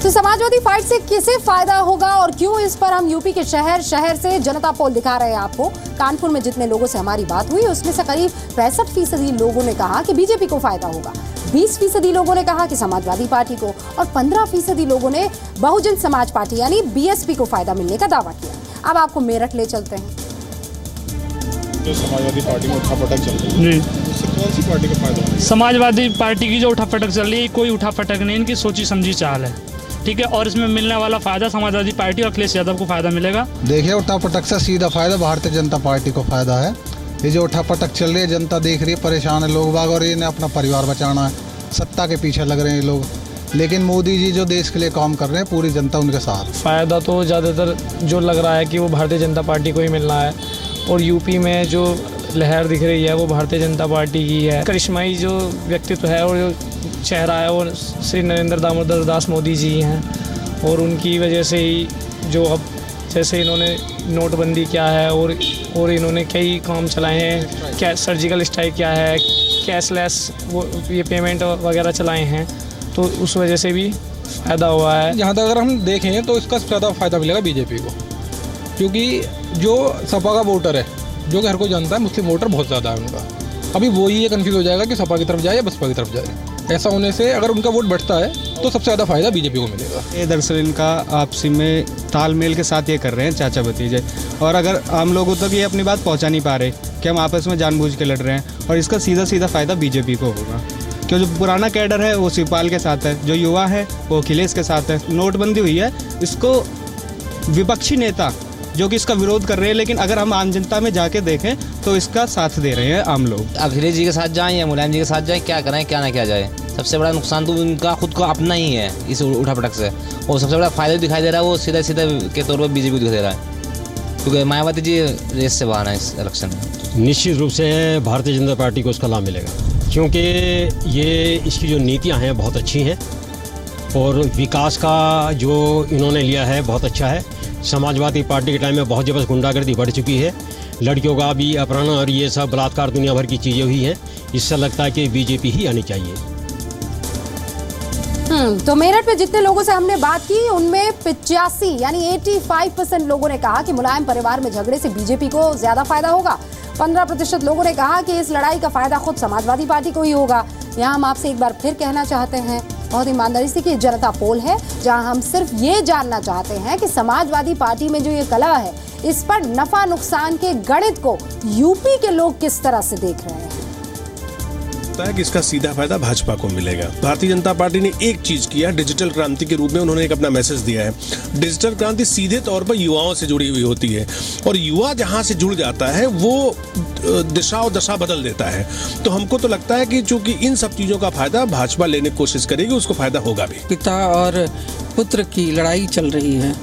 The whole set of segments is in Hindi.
तो समाजवादी पार्टी से किसे फायदा होगा और क्यों, इस पर हम यूपी के शहर शहर से जनता पोल दिखा रहे हैं आपको। कानपुर में जितने लोगों से हमारी बात हुई उसमें से करीब 65% लोगों ने कहा कि बीजेपी को फायदा होगा, 20% लोगों ने कहा कि समाजवादी पार्टी को और 15% लोगों ने बहुजन समाज पार्टी यानी बीएसपी को फायदा मिलने का दावा किया। अब आपको मेरठ ले चलते हैं। जो समाजवादी पार्टी में उठापटक चल रही है, उससे कौन सी पार्टी को फायदा होगा? समाजवादी पार्टी की जो उठापटक चल रही है, कोई उठापटक नहीं, इनकी सोची समझी चाल है, ठीक है। और इसमें मिलने वाला फायदा समाजवादी पार्टी और अखिलेश यादव को फायदा मिलेगा। देखिए, उठापटक से सीधा फायदा भारतीय जनता पार्टी को फायदा है। ये जो उठापटक चल रही है, जनता देख रही है, परेशान है लोग बाग, और इन्हें अपना परिवार बचाना है, सत्ता के पीछे लग रहे हैं लोग। लेकिन मोदी जी जो देश के लिए काम कर रहे हैं, पूरी जनता उनके साथ। फ़ायदा तो ज़्यादातर जो लग रहा है कि वो भारतीय जनता पार्टी को ही मिल रहा है, और यूपी में जो लहर दिख रही है वो भारतीय जनता पार्टी की है। करिश्माई जो व्यक्तित्व है और जो चेहरा है वो श्री नरेंद्र दामोदर दास मोदी जी हैं, और उनकी वजह से ही जो अब जैसे इन्होंने नोटबंदी किया है और इन्होंने कई काम चलाए हैं, क्या सर्जिकल स्ट्राइक किया है, कैशलेस वो ये पेमेंट वगैरह चलाए हैं, तो उस वजह से भी फ़ायदा हुआ है। जहाँ तक अगर हम देखें तो इसका ज़्यादा फ़ायदा मिलेगा बीजेपी को, क्योंकि जो सपा का वोटर है, जो कि हर कोई जानता है, मुस्लिम वोटर बहुत ज़्यादा है उनका। अभी वही ये कन्फ्यूज़ हो जाएगा कि सपा की तरफ जाए या बसपा की तरफ जाए। ऐसा होने से अगर उनका वोट बढ़ता है तो सबसे ज़्यादा फायदा बीजेपी को मिलेगा। ये दरअसल इनका आपसी में तालमेल के साथ ये कर रहे हैं चाचा भतीजे, और अगर आम लोगों तक ये अपनी बात पहुंचा नहीं पा रहे कि हम आपस में जानबूझ के लड़ रहे हैं, और इसका सीधा सीधा फ़ायदा बीजेपी को होगा। क्यों, जो पुराना कैडर है वो शिवपाल के साथ है, जो युवा है वो अखिलेश के साथ है। नोटबंदी हुई है, इसको विपक्षी नेता जो कि इसका विरोध कर रहे हैं, लेकिन अगर हम आम जनता में जाके देखें तो इसका साथ दे रहे हैं आम लोग। अखिलेश जी के साथ जाएं या मुलायम जी के साथ जाएं, क्या करें क्या ना किया जाए, सबसे बड़ा नुकसान तो उनका खुद को अपना ही है इस उठापटक से, और सबसे बड़ा फायदा दिखाई दे रहा है वो सीधा सीधा के तौर पर बीजेपी को दिखाई दे रहा है, क्योंकि मायावती जी रेस से बाहर है इस इलेक्शन में। निश्चित रूप से भारतीय जनता पार्टी को उसका लाभ मिलेगा, क्योंकि ये इसकी जो नीतियाँ हैं बहुत अच्छी हैं, और विकास का जो इन्होंने लिया है बहुत अच्छा है। समाजवादी पार्टी के टाइम में बहुत जबरदस्त गुंडागर्दी बढ़ चुकी है, लड़कियों का भी अपहरण और ये सब बलात्कार दुनिया भर की चीज़ें हुई हैं। इससे लगता है कि बीजेपी ही आनी चाहिए। तो मेरठ में जितने लोगों से हमने बात की उनमें 85 यानी 85% लोगों ने कहा कि मुलायम परिवार में झगड़े से बीजेपी को ज्यादा फायदा होगा। 15% लोगों ने कहा कि इस लड़ाई का फायदा खुद समाजवादी पार्टी को ही होगा। यहाँ हम आपसे एक बार फिर कहना चाहते हैं बहुत ईमानदारी से कि जनता पोल है, जहां हम सिर्फ ये जानना चाहते हैं कि समाजवादी पार्टी में जो ये कलह है, इस पर नफा नुकसान के गणित को यूपी के लोग किस तरह से देख रहे हैं। है कि इसका सीधा फायदा भाजपा को मिलेगा। भारतीय जनता पार्टी ने एक चीज किया, डिजिटल क्रांति के रूप में उन्होंने एक अपना मैसेज दिया है। डिजिटल क्रांति सीधे तौर पर युवाओं से जुड़ी हुई होती है, और युवा जहां से जुड़ जाता है वो दिशा और दशा बदल देता है। तो हमको तो लगता है कि चूंकि इन सब चीजों का फायदा भाजपा लेने की कोशिश करेगी, उसको फायदा होगा भी। पिता और पुत्र की लड़ाई चल रही है,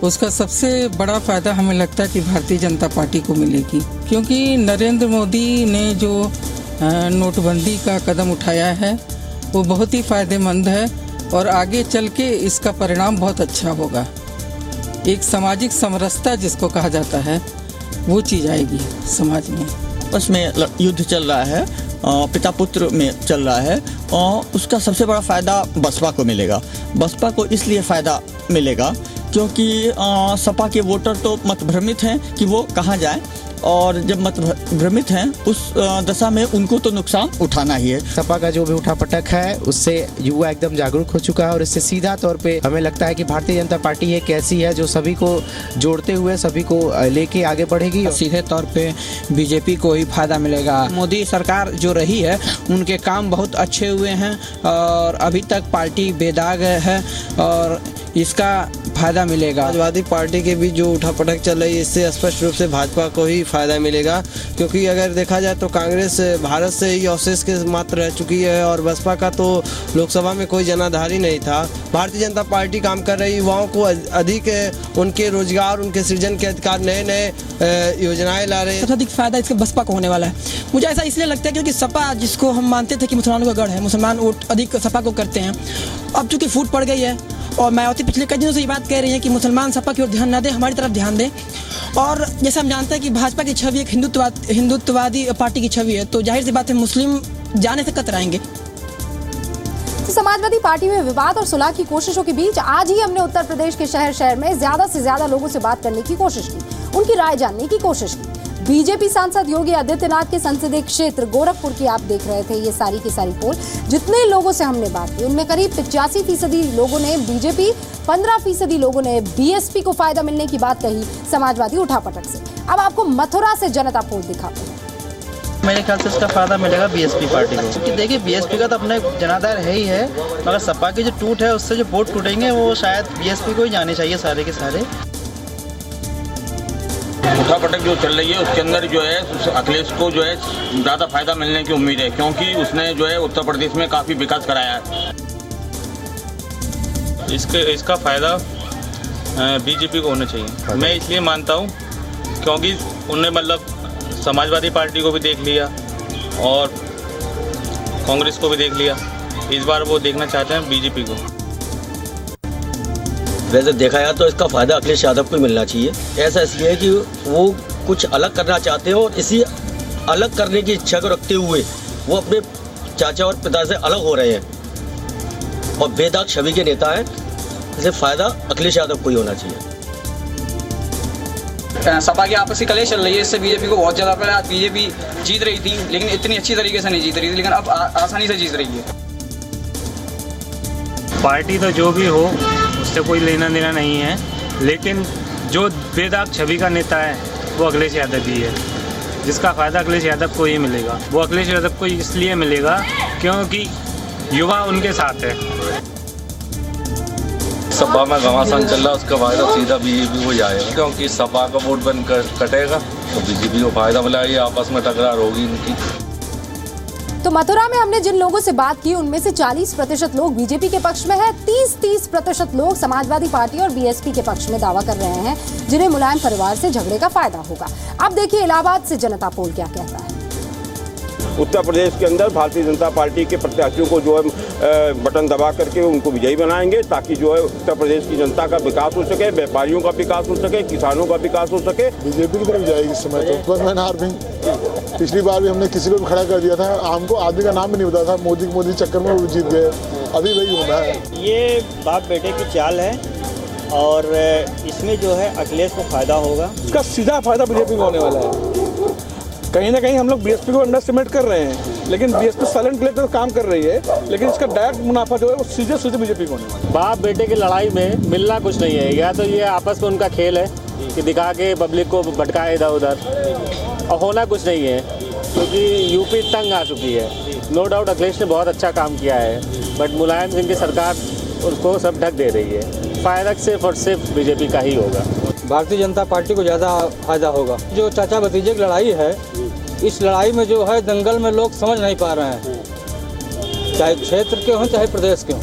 उसका सबसे बड़ा फायदा हमें लगता है कि भारतीय जनता पार्टी को मिलेगी, क्योंकि नरेंद्र मोदी ने जो नोटबंदी का कदम उठाया है वो बहुत ही फायदेमंद है, और आगे चल के इसका परिणाम बहुत अच्छा होगा। एक सामाजिक समरसता जिसको कहा जाता है वो चीज़ आएगी समाज में। उसमें युद्ध चल रहा है, पिता पुत्र में चल रहा है, और उसका सबसे बड़ा फ़ायदा बसपा को मिलेगा। बसपा को इसलिए फ़ायदा मिलेगा क्योंकि सपा के वोटर तो मतभ्रमित हैं कि वो कहाँ जाएं, और जब मतभ्रमित हैं उस दशा में उनको तो नुकसान उठाना ही है। सपा का जो भी उठापटक है उससे युवा एकदम जागरूक हो चुका है, और इससे सीधा तौर पे हमें लगता है कि भारतीय जनता पार्टी एक ऐसी है जो सभी को जोड़ते हुए सभी को लेके आगे बढ़ेगी। सीधे तौर पे बीजेपी को ही फायदा मिलेगा। मोदी सरकार जो रही है उनके काम बहुत अच्छे हुए हैं, और अभी तक पार्टी बेदाग है, और इसका फायदा मिलेगा। समाजवादी पार्टी के भी जो उठापटक चल रही है, इससे स्पष्ट रूप से भाजपा को ही फायदा मिलेगा, क्योंकि अगर देखा जाए तो कांग्रेस भारत से ही अवशेष के मात्र रह चुकी है, और बसपा का तो लोकसभा में कोई जनाधारी नहीं था। भारतीय जनता पार्टी काम कर रही युवाओं को अधिक उनके रोजगार, उनके सृजन के अधिकार, नए नए योजनाएं ला रहे हैं। सबसे अधिक फायदा इसका बसपा को होने वाला है। मुझे ऐसा इसलिए लगता है क्योंकि सपा जिसको हम मानते थे कि मुसलमानों का गढ़ है, मुसलमान वोट अधिक सपा को करते हैं, अब चूँकि फूट पड़ गई है, और मायावती पिछले कई दिनों से ये बात कह रही है कि मुसलमान सपा की ओर ध्यान न दें, हमारी तरफ ध्यान दें। और जैसे हम जानते हैं कि भाजपा की छवि एक हिंदुत्ववादी पार्टी की छवि है, तो जाहिर सी बात है मुस्लिम जाने से कतराएंगे। तो समाजवादी पार्टी में विवाद और सुलह की कोशिशों के बीच आज ही हमने उत्तर प्रदेश के शहर शहर में ज्यादा से ज्यादा लोगों से बात करने की कोशिश की, उनकी राय जानने की कोशिश की। बीजेपी सांसद योगी आदित्यनाथ के संसदीय क्षेत्र गोरखपुर की आप देख रहे थे ये सारी की सारी पोल। जितने लोगों से हमने बात की उनमें करीब 85% लोगों ने बीजेपी, 15% लोगों ने बीएसपी को फायदा मिलने की बात कही समाजवादी उठापटक से। अब आपको मथुरा से जनता पोल दिखाते हैं। मेरे ख्याल से इसका फायदा मिलेगा बीएसपी पार्टी को, क्योंकि देखिए बीएसपी का तो अपना जनाधार है ही है, मगर सपा की जो टूट है उससे जो वोट टूटेंगे वो शायद बीएसपी को ही जाने चाहिए सारे के सारे। उठापटक जो चल रही है उसके अंदर जो है अखिलेश को जो है ज़्यादा फायदा मिलने की उम्मीद है, क्योंकि उसने जो है उत्तर प्रदेश में काफ़ी विकास कराया है। इसका फायदा बीजेपी को होना चाहिए, मैं इसलिए मानता हूँ क्योंकि उन्होंने मतलब समाजवादी पार्टी को भी देख लिया और कांग्रेस को भी देख लिया, इस बार वो देखना चाहते हैं बीजेपी को। वैसे देखा जाए तो इसका फ़ायदा अखिलेश यादव को मिलना चाहिए। ऐसा इसलिए कि वो कुछ अलग करना चाहते हैं और इसी अलग करने की इच्छा को रखते हुए वो अपने चाचा और पिता से अलग हो रहे हैं और बेदाग छवि के नेता हैं, इसे फ़ायदा अखिलेश यादव को ही होना चाहिए। सपा की आपसी कलेश चल रही है, इससे बीजेपी को बहुत ज़्यादा पहले आज बीजेपी जीत रही थी लेकिन इतनी अच्छी तरीके से नहीं जीत रही थी, लेकिन अब आसानी से जीत रही है। पार्टी तो जो भी हो उससे कोई लेना देना नहीं है, लेकिन जो बेदाग छवि का नेता है वो अखिलेश यादव जी है, जिसका फ़ायदा अखिलेश यादव को ही मिलेगा। वो अखिलेश यादव को इसलिए मिलेगा क्योंकि युवा उनके साथ है। सपा में घमासान चल रहा है, उसका फायदा सीधा बीजेपी को जाएगा, क्योंकि सपा का वोट बैंक कटेगा तो बीजेपी को फायदा मिला, ये आपस में टकरार होगी इनकी। तो मथुरा में हमने जिन लोगों से बात की उनमें से 40% लोग बीजेपी के पक्ष में है, 30% लोग समाजवादी पार्टी और बीएसपी के पक्ष में दावा कर रहे हैं, जिन्हें मुलायम परिवार से झगड़े का फायदा होगा। अब देखिए इलाहाबाद से जनता पोल क्या कहता है। उत्तर प्रदेश के अंदर भारतीय जनता पार्टी के प्रत्याशियों को जो है बटन दबा करके उनको विजयी बनाएंगे, ताकि जो है उत्तर प्रदेश की जनता का विकास हो सके, व्यापारियों का विकास हो सके, किसानों का विकास हो सके। बीजेपी की तरफ जाएगी इस समय तो, पर मैं हार भी पिछली बार भी हमने किसी को भी खड़ा कर दिया था, हमको आदमी का नाम भी नहीं पता था, मोदी चक्कर में वो जीत गए, अभी वही होना है। ये बाप बेटे की चाल है और इसमें जो है अखिलेश को फायदा होगा। इसका सीधा फायदा बीजेपी को होने वाला है। कहीं ना कहीं हम लोग बीएसपी को अंडर एस्टिमेट कर रहे हैं, लेकिन बीएसपी साइलेंट लेकर काम कर रही है, लेकिन इसका डायरेक्ट मुनाफा जो है वो सीधे सीधे बीजेपी को होने वाला है। बाप बेटे की लड़ाई में मिलना कुछ नहीं है, या तो ये आपस में उनका खेल है कि दिखा के पब्लिक को भटकाए इधर उधर, और होना कुछ नहीं है, क्योंकि यूपी तंग आ चुकी है। नो डाउट अखिलेश ने बहुत अच्छा काम किया है, बट मुलायम सिंह की सरकार उसको सब ढक दे रही है। फायदा सिर्फ और सिर्फ बीजेपी का ही होगा। भारतीय जनता पार्टी को ज़्यादा फायदा होगा। जो चाचा भतीजे की लड़ाई है, इस लड़ाई में जो है दंगल में लोग समझ नहीं पा रहे हैं, चाहे क्षेत्र के हों चाहे प्रदेश के हों।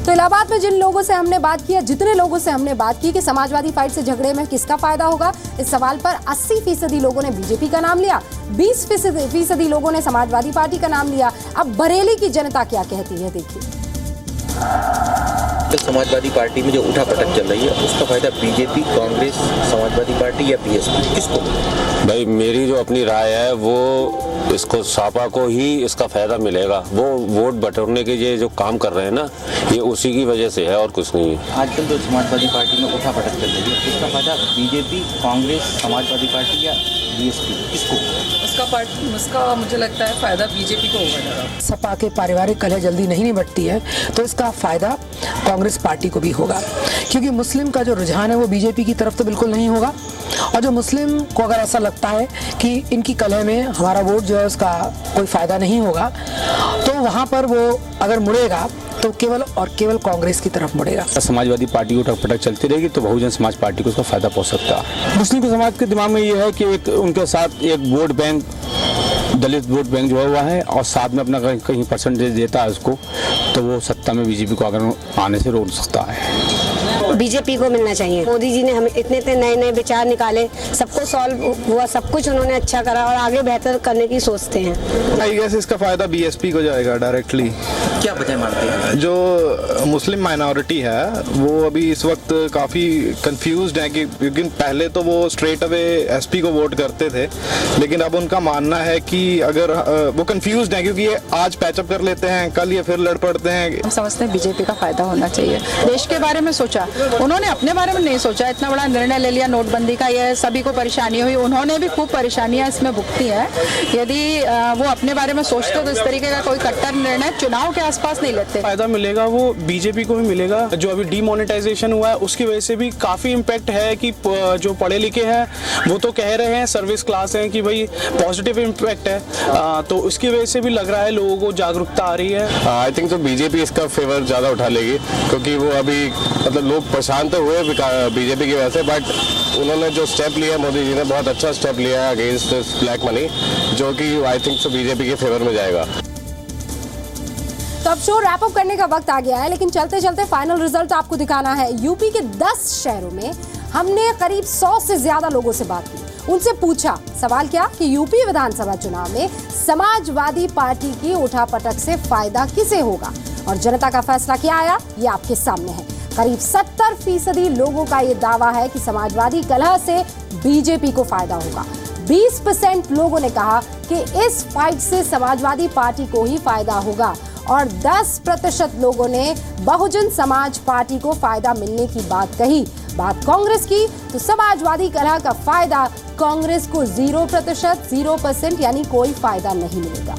तो इलाहाबाद में जिन लोगों से हमने बात किया, जितने लोगों से हमने बात की कि समाजवादी फाइट से झगड़े में किसका फायदा होगा, इस सवाल पर 80% लोगों ने बीजेपी का नाम लिया, 20% लोगों ने समाजवादी पार्टी का नाम लिया। अब बरेली की जनता क्या कहती है, देखिए। समाजवादी पार्टी में जो उठापटक चल रही है उसका फायदा बीजेपी, कांग्रेस, समाजवादी पार्टी या बीएसपी, किसको? भाई मेरी जो अपनी राय है वो इसको सपा को ही इसका फायदा मिलेगा। वो वोट बटोरने के ये जो काम कर रहे हैं ना, ये उसी की वजह से है और कुछ नहीं है। आजकल जो समाजवादी पार्टी में उठापटक चल रही है उसका फायदा बीजेपी, कांग्रेस, समाजवादी पार्टी या बीएसपी, किसको? उसका मुझे लगता है फायदा बीजेपी को होगा। सपा के पारिवारिक कलह जल्दी नहीं निपटती है तो इसका फायदा कांग्रेस पार्टी को भी होगा, क्योंकि मुस्लिम का जो रुझान है वो बीजेपी की तरफ तो बिल्कुल नहीं होगा, और जो मुस्लिम को अगर ऐसा लगता है कि इनकी कलह में हमारा वोट जो है उसका कोई फायदा नहीं होगा, तो वहाँ पर वो अगर मुड़ेगा तो केवल और केवल कांग्रेस की तरफ मुड़ेगा। समाजवादी पार्टी को उठक-पटक चलती रहेगी तो बहुजन समाज पार्टी को उसका फायदा पहुंच सकता है। मुस्लिम समाज के दिमाग में ये है कि एक उनके साथ एक वोट बैंक, दलित वोट बैंक जुड़ा हुआ है और साथ में अपना कहीं परसेंटेज देता है उसको, तो वो सत्ता में बीजेपी को अगर आने से रोक सकता है। बीजेपी को मिलना चाहिए। मोदी जी ने हमें इतने नए विचार निकाले, सबको सॉल्व हुआ, सब कुछ उन्होंने अच्छा करा और आगे बेहतर करने की सोचते हैं। आई गेस इसका फायदा बीएसपी को जाएगा डायरेक्टली। क्या वजह मानते हैं? जो मुस्लिम माइनॉरिटी है वो अभी इस वक्त काफ़ी कंफ्यूज्ड है क्योंकि पहले तो वो स्ट्रेट अवे एसपी को वोट करते थे, लेकिन अब उनका मानना है कि अगर वो कंफ्यूज्ड है क्योंकि ये आज पैचअप कर लेते हैं, कल ये फिर लड़ पड़ते हैं। हम समझते हैं बीजेपी का फायदा होना चाहिए। देश के बारे में सोचा, उन्होंने अपने बारे में नहीं सोचा। इतना बड़ा निर्णय ले लिया नोटबंदी का, ये सभी को परेशानी हुई, उन्होंने भी खूब परेशानियां इसमें भुगती हैं। यदि वो अपने बारे में सोचते तो इस तरीके का कोई कट्टर निर्णय चुनाव के आसपास नहीं लेते। फायदा मिलेगा वो बीजेपी को भी मिलेगा। जो अभी डीमोनेटाइजेशन हुआ है उसकी वजह से भी काफी इम्पैक्ट है कि जो पढ़े लिखे हैं वो तो कह रहे हैं, सर्विस क्लास है कि भाई पॉजिटिव इम्पैक्ट है, तो उसकी वजह से भी लग रहा है लोगों को जागरूकता आ रही है। आई थिंक तो बीजेपी इसका फेवर ज़्यादा उठा लेगी क्योंकि वो अभी मतलब लोग परेशान तो हुए बीजेपी की वजह से, बट उन्होंने जो स्टेप लिया मोदी जी ने बहुत अच्छा स्टेप लिया है अगेंस्ट ब्लैक मनी, जो कि आई थिंक तो बीजेपी के फेवर में जाएगा। तो अब शो रैप अप करने का वक्त आ गया है, लेकिन चलते चलते फाइनल रिजल्ट आपको दिखाना है। यूपी के 10 शहरों में हमने करीब 100 से ज्यादा लोगों से बात की, उनसे पूछा सवाल क्या कि यूपी विधानसभा चुनाव में समाजवादी पार्टी की उठापटक से फायदा किसे होगा, और जनता का फैसला क्या आया ये आपके सामने है। करीब 70% लोगों का ये दावा है कि समाजवादी कलह से बीजेपी को फायदा होगा। 20% लोगों ने कहा कि इस फाइट से समाजवादी पार्टी को ही फायदा होगा, और 10% लोगों ने बहुजन समाज पार्टी को फायदा मिलने की बात कही। बात कांग्रेस की तो समाजवादी कलह का फायदा कांग्रेस को 0% यानी कोई फायदा नहीं मिलेगा।